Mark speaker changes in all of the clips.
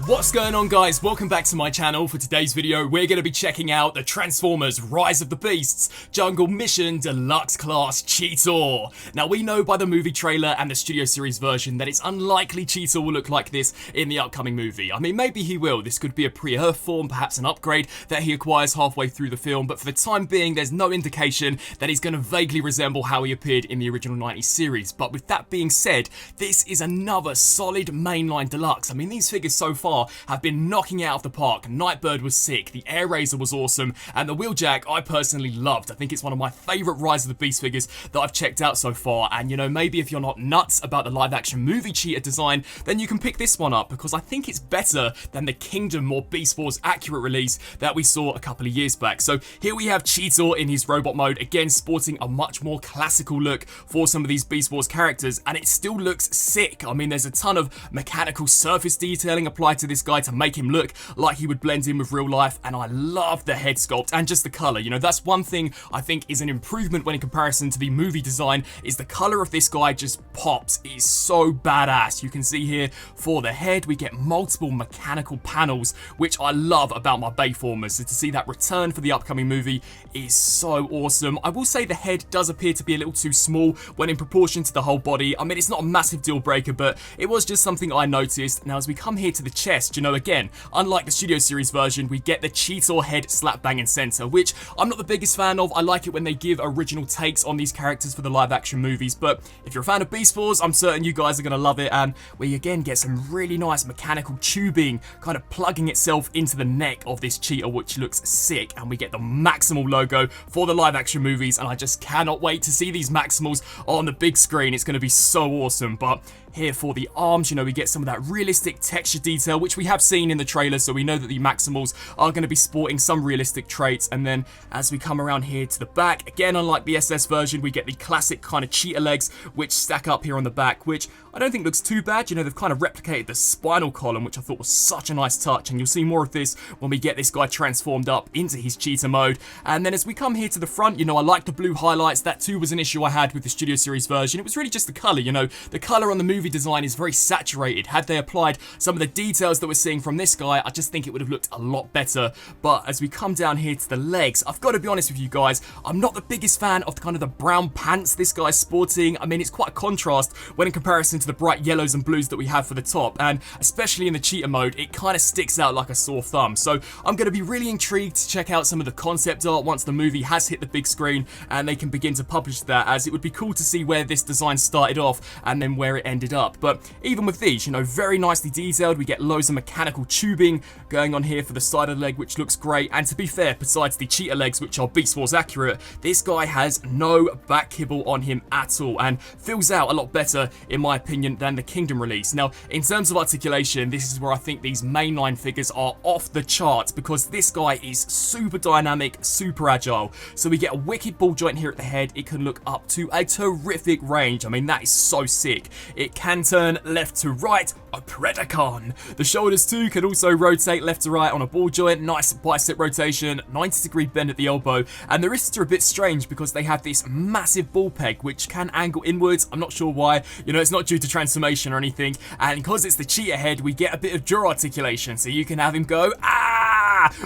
Speaker 1: What's going on, guys? Welcome back to my channel. For today's video, we're going to be checking out the Transformers Rise of the Beasts Jungle Mission Deluxe Class Cheetor. Now, we know by the movie trailer and the Studio Series version that it's unlikely Cheetor will look like this in the upcoming movie. I mean, maybe he will. This could be a pre-Earth form, perhaps an upgrade that he acquires halfway through the film, but for the time being, there's no indication that he's going to vaguely resemble how he appeared in the original 90s series. But with that being said, this is another solid mainline deluxe. I mean, these figures so far have been knocking it out of the park. Nightbird was sick, the Air Razor was awesome, and the Wheeljack I personally loved. I think it's one of my favourite Rise of the Beast figures that I've checked out so far, and you know, maybe if you're not nuts about the live action movie Cheetor design, then you can pick this one up, because I think it's better than the Kingdom more Beast Wars accurate release that we saw a couple of years back. So here we have Cheetor in his robot mode, again sporting a much more classical look for some of these Beast Wars characters, and it still looks sick. I mean, there's a ton of mechanical surface detailing applied to this guy to make him look like he would blend in with real life, and I love the head sculpt and just the colour. You know, that's one thing I think is an improvement when in comparison to the movie design, is the colour of this guy just pops. It is so badass. You can see here for the head we get multiple mechanical panels, which I love about my Bayformers, so to see that return for the upcoming movie is so awesome. I will say the head does appear to be a little too small when in proportion to the whole body. I mean, it's not a massive deal breaker, but it was just something I noticed. Now as we come here to the chest, you know, again, unlike the Studio Series version, we get the Cheetor head slap bang in center, which I'm not the biggest fan of. I like it when they give original takes on these characters for the live action movies, but if you're a fan of Beast Wars, I'm certain you guys are going to love it. And we again get some really nice mechanical tubing kind of plugging itself into the neck of this Cheetor, which looks sick, and we get the Maximal logo for the live action movies, and I just cannot wait to see these Maximals on the big screen. It's going to be so awesome. But here for the arms, you know, we get some of that realistic texture detail, which we have seen in the trailer, so we know that the Maximals are going to be sporting some realistic traits. And then as we come around here to the back, again, unlike the SS version, we get the classic kind of Cheetor legs, which stack up here on the back, which I don't think looks too bad. You know, they've kind of replicated the spinal column, which I thought was such a nice touch, and you'll see more of this when we get this guy transformed up into his Cheetor mode. And then as we come here to the front, you know, I like the blue highlights. That too was an issue I had with the Studio Series version. It was really just the colour, you know, the colour on the movie design is very saturated. Had they applied some of the details that we're seeing from this guy, I just think it would have looked a lot better. But as we come down here to the legs, I've got to be honest with you guys, I'm not the biggest fan of the brown pants this guy's sporting. I mean, it's quite a contrast when in comparison to the bright yellows and blues that we have for the top, and especially in the Cheetor mode, it kind of sticks out like a sore thumb. So I'm going to be really intrigued to check out some of the concept art once the movie has hit the big screen and they can begin to publish that, as it would be cool to see where this design started off and then where it ended up. But even with these, you know, very nicely detailed. We get loads of mechanical tubing going on here for the side of the leg, which looks great. And to be fair, besides the Cheetor legs, which are Beast Wars accurate, this guy has no back kibble on him at all and fills out a lot better, in my opinion, than the Kingdom release. Now, in terms of articulation, this is where I think these mainline figures are off the charts, because this guy is super dynamic, super agile. So we get a wicked ball joint here at the head. It can look up to a terrific range. I mean, that is so sick. It can turn left to right, a Predacon. The shoulders too can also rotate left to right on a ball joint. Nice bicep rotation, 90-degree bend at the elbow, and the wrists are a bit strange because they have this massive ball peg which can angle inwards. I'm not sure why. You know, it's not due to transformation or anything, and because it's the Cheetor head, we get a bit of jaw articulation, so you can have him go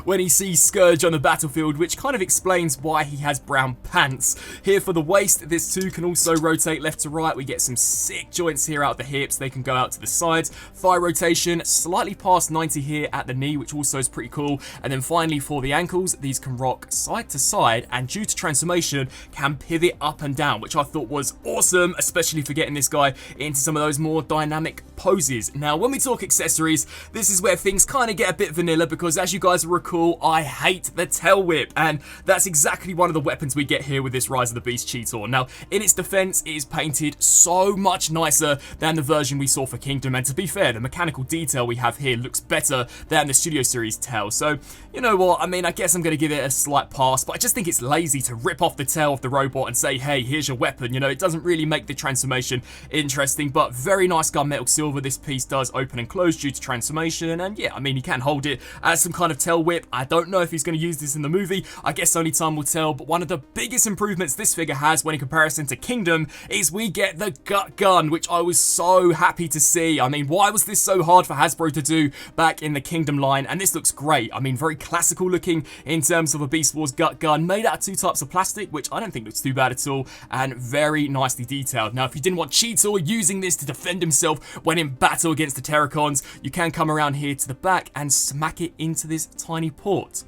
Speaker 1: when he sees Scourge on the battlefield, which kind of explains why he has brown pants. Here for the waist, this too can also rotate left to right. We get some sick joints here out the hips. They can go out to the sides. Thigh rotation, slightly past 90 here at the knee, which also is pretty cool. And then finally for the ankles, these can rock side to side, and due to transformation, can pivot up and down, which I thought was awesome, especially for getting this guy into some of those more dynamic poses. Now, when we talk accessories, this is where things kind of get a bit vanilla, because as you guys will recall, I hate the tail whip, and that's exactly one of the weapons we get here with this Rise of the Beast Cheetor. Now, in its defense, it is painted so much nicer than the version we saw for Kingdom, and to be fair, the mechanical detail we have here looks better than the Studio Series tail. So, you know what, I mean, I guess I'm going to give it a slight pass, but I just think it's lazy to rip off the tail of the robot and say, hey, here's your weapon. You know, it doesn't really make the transformation interesting, but very nice gunmetal silver. This piece does open and close due to transformation, and yeah, I mean, you can hold it as some kind of tail tail whip. I don't know if he's going to use this in the movie. I guess only time will tell, but one of the biggest improvements this figure has when in comparison to Kingdom is we get the gut gun, which I was so happy to see. I mean, why was this so hard for Hasbro to do back in the Kingdom line? And this looks great. I mean, very classical looking in terms of a Beast Wars gut gun, made out of 2 types of plastic, which I don't think looks too bad at all, and very nicely detailed. Now, if you didn't want Cheetor using this to defend himself when in battle against the Terracons, you can come around here to the back and smack it into this tiny port.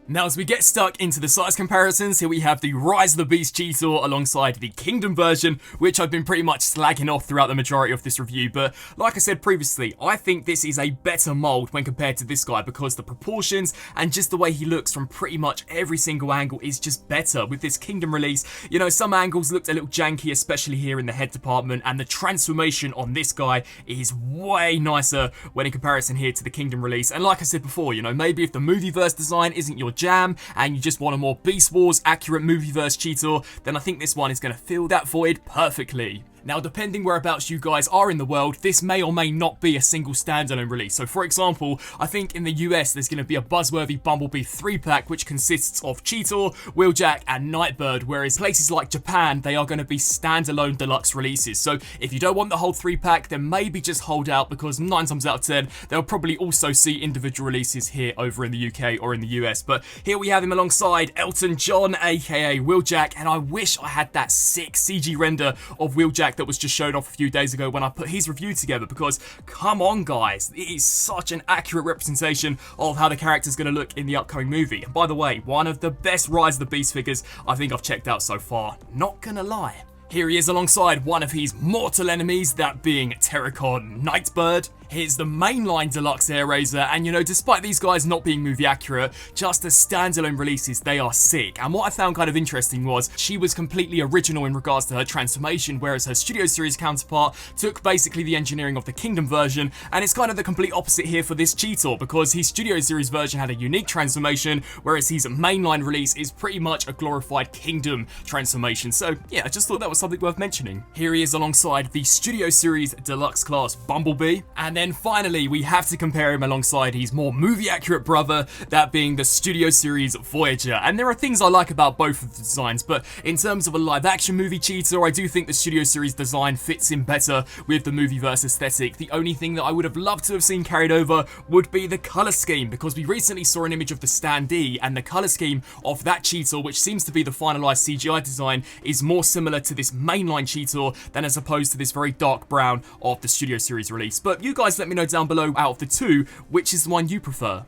Speaker 1: Now, as we get stuck into the size comparisons, here we have the Rise of the Beast Cheetor alongside the Kingdom version, which I've been pretty much slagging off throughout the majority of this review, but like I said previously, I think this is a better mold when compared to this guy because the proportions and just the way he looks from pretty much every single angle is just better. With this Kingdom release, you know, some angles looked a little janky, especially here in the head department, and the transformation on this guy is way nicer when in comparison here to the Kingdom release. And like I said before, you know, maybe if the Movieverse design isn't your jam and you just want a more Beast Wars accurate Movieverse Cheetor, then I think this one is going to fill that void perfectly. Now, depending whereabouts you guys are in the world, this may or may not be a single standalone release. So, for example, I think in the US, there's going to be a buzzworthy Bumblebee 3-pack, which consists of Cheetor, Wheeljack, and Nightbird, whereas places like Japan, they are going to be standalone deluxe releases. So, if you don't want the whole 3-pack, then maybe just hold out, because 9 times out of 10, they'll probably also see individual releases here over in the UK or in the US. But here we have him alongside Elton John, aka Wheeljack, and I wish I had that sick CG render of Wheeljack that was just shown off a few days ago when I put his review together, because come on guys, it is such an accurate representation of how the character's going to look in the upcoming movie. And by the way, one of the best Rise of the Beast figures I think I've checked out so far, not gonna lie. Here he is alongside one of his mortal enemies, that being Terracon Nightbird. Here's the mainline Deluxe Airazor, and you know, despite these guys not being movie accurate, just as standalone releases, they are sick. And what I found kind of interesting was she was completely original in regards to her transformation, whereas her Studio Series counterpart took basically the engineering of the Kingdom version, and it's kind of the complete opposite here for this Cheetor, because his Studio Series version had a unique transformation, whereas his mainline release is pretty much a glorified Kingdom transformation. So yeah, I just thought that was something worth mentioning. Here he is alongside the Studio Series Deluxe class Bumblebee, and then finally we have to compare him alongside his more movie accurate brother, that being the Studio Series Voyager. And there are things I like about both of the designs, but in terms of a live action movie Cheetor, I do think the Studio Series design fits in better with the Movieverse aesthetic. The only thing that I would have loved to have seen carried over would be the colour scheme, because we recently saw an image of the standee, and the colour scheme of that Cheetor, which seems to be the finalised CGI design, is more similar to this mainline Cheetor than as opposed to this very dark brown of the Studio Series release. But you guys let me know down below, out of the two, which is the one you prefer.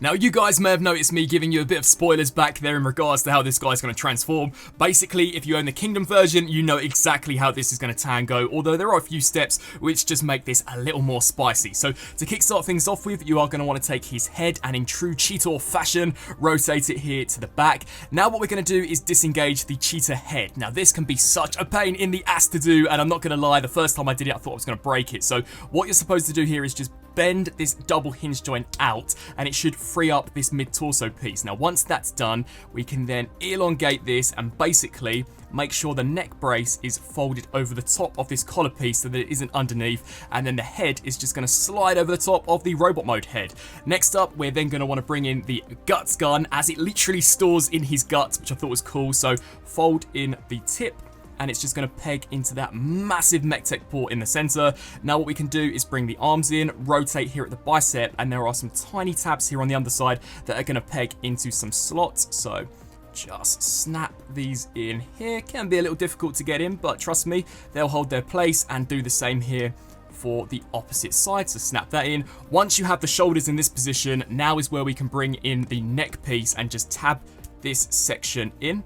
Speaker 1: Now, you guys may have noticed me giving you a bit of spoilers back there in regards to how this guy's going to transform. Basically, if you own the Kingdom version, you know exactly how this is going to tango, although there are a few steps which just make this a little more spicy. So, to kickstart things off with, you are going to want to take his head and in true Cheetor fashion, rotate it here to the back. Now, what we're going to do is disengage the cheetah head. Now, this can be such a pain in the ass to do, and I'm not going to lie, the first time I did it, I thought I was going to break it. So, what you're supposed to do here is just bend this double hinge joint out, and it should free up this mid-torso piece. Now, once that's done, we can then elongate this and basically make sure the neck brace is folded over the top of this collar piece so that it isn't underneath, and then the head is just going to slide over the top of the robot mode head. Next up, we're then going to want to bring in the guts gun, as it literally stores in his guts, which I thought was cool. So fold in the tip, and it's just going to peg into that massive MechTech port in the center. Now what we can do is bring the arms in, rotate here at the bicep, and there are some tiny tabs here on the underside that are going to peg into some slots. So just snap these in here. Can be a little difficult to get in, but trust me, they'll hold their place, and do the same here for the opposite side. So snap that in. Once you have the shoulders in this position, now is where we can bring in the neck piece and just tab this section in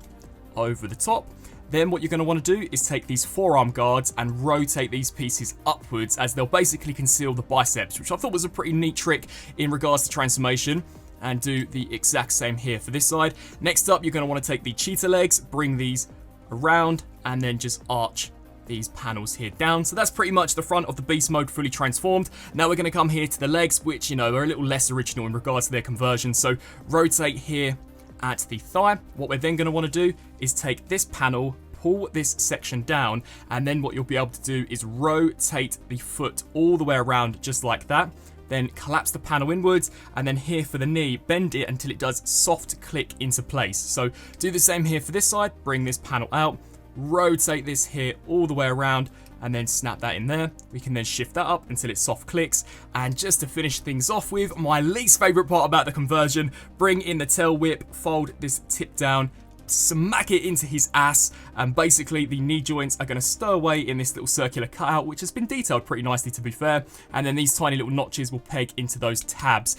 Speaker 1: over the top. Then what you're going to want to do is take these forearm guards and rotate these pieces upwards, as they'll basically conceal the biceps, which I thought was a pretty neat trick in regards to transformation, and do the exact same here for this side. Next up, you're going to want to take the cheetah legs, bring these around, and then just arch these panels here down. So that's pretty much the front of the beast mode fully transformed. Now we're going to come here to the legs, which, you know, are a little less original in regards to their conversion. So rotate here at the thigh. What we're then going to want to do is take this panel, pull this section down, and then what you'll be able to do is rotate the foot all the way around just like that. then collapse the panel inwards, and then here for the knee, bend it until it does soft click into place. So do the same here for this side, bring this panel out, rotate this here all the way around, and then snap that in there. We can then shift that up until it soft clicks. And just to finish things off with, my least favorite part about the conversion, bring in the tail whip, fold this tip down, smack it into his ass, and basically the knee joints are going to stow away in this little circular cutout, which has been detailed pretty nicely to be fair, and then these tiny little notches will peg into those tabs.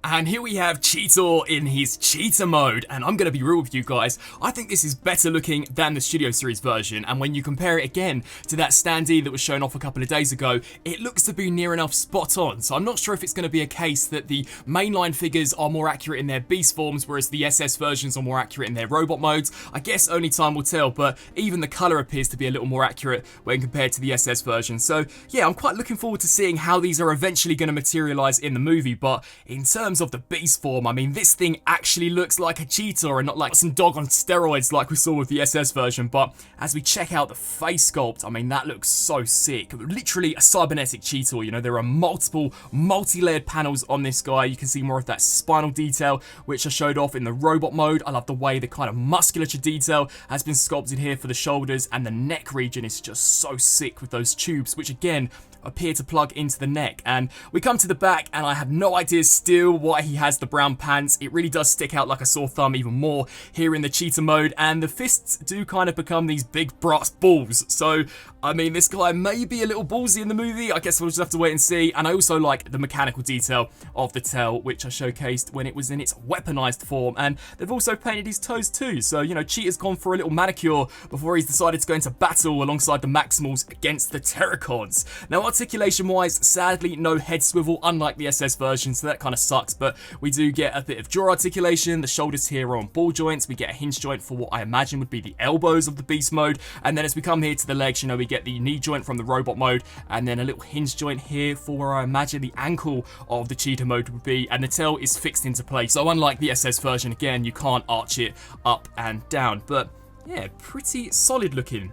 Speaker 1: And here we have Cheetor in his cheetah mode, and I'm going to be real with you guys, I think this is better looking than the Studio Series version, and when you compare it again to that standee that was shown off a couple of days ago, it looks to be near enough spot on. So I'm not sure if it's going to be a case that the mainline figures are more accurate in their beast forms, whereas the SS versions are more accurate in their robot modes. I guess only time will tell, but even the colour appears to be a little more accurate when compared to the SS version. So yeah, I'm quite looking forward to seeing how these are eventually going to materialise in the movie, but in terms of the beast form, I mean, this thing actually looks like a cheetah and not like some dog on steroids like we saw with the SS version. But as we check out the face sculpt, I mean, that looks so sick. Literally a cybernetic Cheetor, you know, there are multiple multi-layered panels on this guy. You can see more of that spinal detail, which I showed off in the robot mode. I love the way the kind of musculature detail has been sculpted here for the shoulders, and the neck region is just so sick with those tubes, which again, appear to plug into the neck. And we come to the back, and I have no idea still why he has the brown pants. It really does stick out like a sore thumb even more here in the cheetah mode, and the fists do kind of become these big brass balls. So I mean, this guy may be a little ballsy in the movie. I guess we'll just have to wait and see. And I also like the mechanical detail of the tail, which I showcased when it was in its weaponized form. And they've also painted his toes too. So, you know, Cheetor's gone for a little manicure before he's decided to go into battle alongside the Maximals against the Terracons. Now, articulation-wise, sadly, no head swivel, unlike the SS version, so that kind of sucks. But we do get a bit of jaw articulation. The shoulders here are on ball joints. We get a hinge joint for what I imagine would be the elbows of the beast mode. And then as we come here to the legs, you know, we get the knee joint from the robot mode, and then a little hinge joint here for where I imagine the ankle of the cheetah mode would be, and the tail is fixed into place. So unlike the SS version, again, you can't arch it up and down, but yeah, pretty solid looking.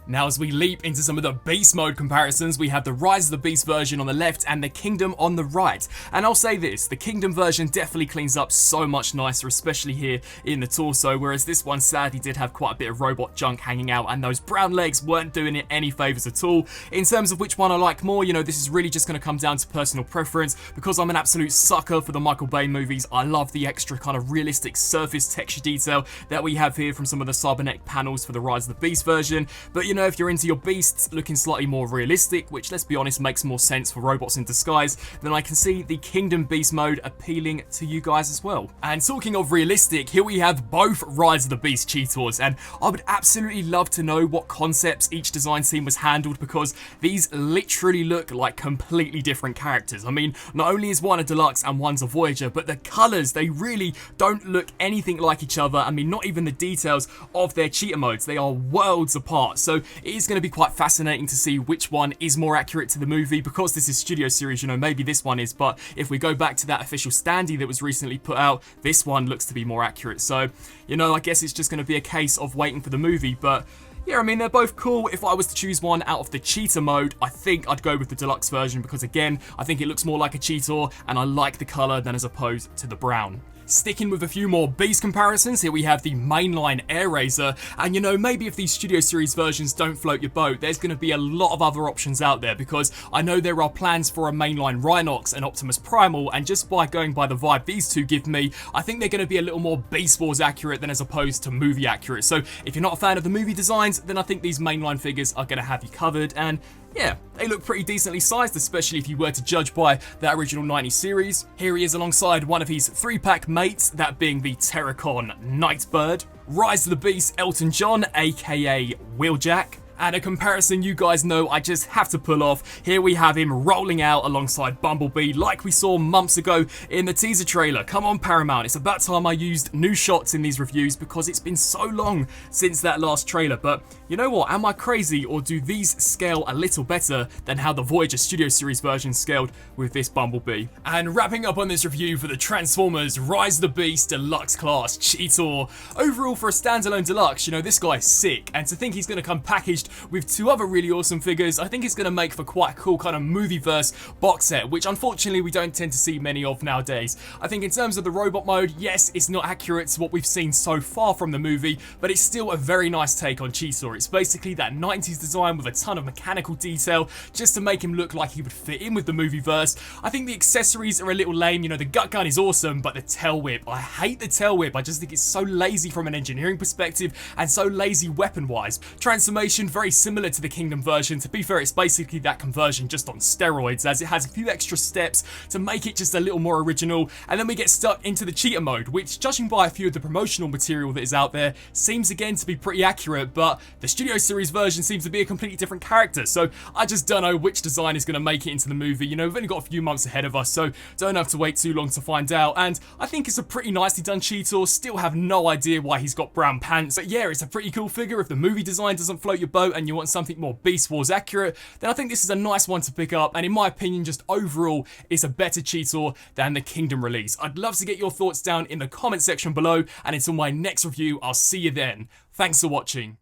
Speaker 1: Now, as we leap into some of the Beast Mode comparisons, we have the Rise of the Beast version on the left and the Kingdom on the right. And I'll say this, the Kingdom version definitely cleans up so much nicer, especially here in the torso, whereas this one sadly did have quite a bit of robot junk hanging out, and those brown legs weren't doing it any favours at all. In terms of which one I like more, you know, this is really just going to come down to personal preference. Because I'm an absolute sucker for the Michael Bay movies, I love the extra kind of realistic surface texture detail that we have here from some of the cybernetic panels for the Rise of the Beast version. But you know, if you're into your beasts looking slightly more realistic, which let's be honest makes more sense for robots in disguise, then I can see the Kingdom Beast mode appealing to you guys as well. And talking of realistic, here we have both Rise of the Beast Cheetors, and I would absolutely love to know what concepts each design team was handled, because these literally look like completely different characters. I mean, not only is one a Deluxe and one's a Voyager, but the colours, they really don't look anything like each other. I mean, not even the details of their cheetah modes, they are worlds apart. So it is going to be quite fascinating to see which one is more accurate to the movie. Because this is Studio Series, you know, maybe this one is, but if we go back to that official standee that was recently put out, this one looks to be more accurate. So, you know, I guess it's just going to be a case of waiting for the movie, but yeah, I mean, they're both cool. If I was to choose one out of the cheetah mode, I think I'd go with the Deluxe version, because again, I think it looks more like a Cheetor, and I like the colour than as opposed to the brown. Sticking with a few more beast comparisons, here we have the mainline Air Razor, and you know, maybe if these Studio Series versions don't float your boat, there's going to be a lot of other options out there, because I know there are plans for a mainline Rhinox and Optimus Primal, and just by going by the vibe these two give me, I think they're going to be a little more Beast Wars accurate than as opposed to movie accurate. So if you're not a fan of the movie designs, then I think these mainline figures are going to have you covered, and yeah, they look pretty decently sized, especially if you were to judge by that original 90s series. Here he is alongside one of his 3-pack mates, that being the Terracon Nightbird, Rise of the Beast Elton John, aka Wheeljack. And a comparison you guys know I just have to pull off. Here we have him rolling out alongside Bumblebee like we saw months ago in the teaser trailer. Come on, Paramount, it's about time I used new shots in these reviews, because it's been so long since that last trailer. But you know what, am I crazy, or do these scale a little better than how the Voyager Studio Series version scaled with this Bumblebee? And wrapping up on this review for the Transformers Rise of the Beast Deluxe Class Cheetor. Overall, for a standalone Deluxe, you know, this guy's sick, and to think he's going to come packaged with 2 other really awesome figures, I think it's going to make for quite a cool kind of movieverse box set, which unfortunately we don't tend to see many of nowadays. I think in terms of the robot mode, yes, it's not accurate to what we've seen so far from the movie, but it's still a very nice take on Cheetor. It's basically that 90s design with a ton of mechanical detail, just to make him look like he would fit in with the movieverse. I think the accessories are a little lame. You know, the gut gun is awesome, but the tail whip, I hate the tail whip. I just think it's so lazy from an engineering perspective and so lazy weapon-wise. Transformation, very similar to the Kingdom version. To be fair, it's basically that conversion just on steroids, as it has a few extra steps to make it just a little more original. And then we get stuck into the Cheetor mode, which, judging by a few of the promotional material that is out there, seems again to be pretty accurate, but the Studio Series version seems to be a completely different character, so I just don't know which design is going to make it into the movie. You know, we've only got a few months ahead of us, so don't have to wait too long to find out. And I think it's a pretty nicely done Cheetor. Still have no idea why he's got brown pants, but yeah, it's a pretty cool figure. If the movie design doesn't float your boat and you want something more Beast Wars accurate, then I think this is a nice one to pick up, and in my opinion, just overall, it's a better Cheetor than the Kingdom release. I'd love to get your thoughts down in the comment section below, and until my next review, I'll see you then. Thanks for watching.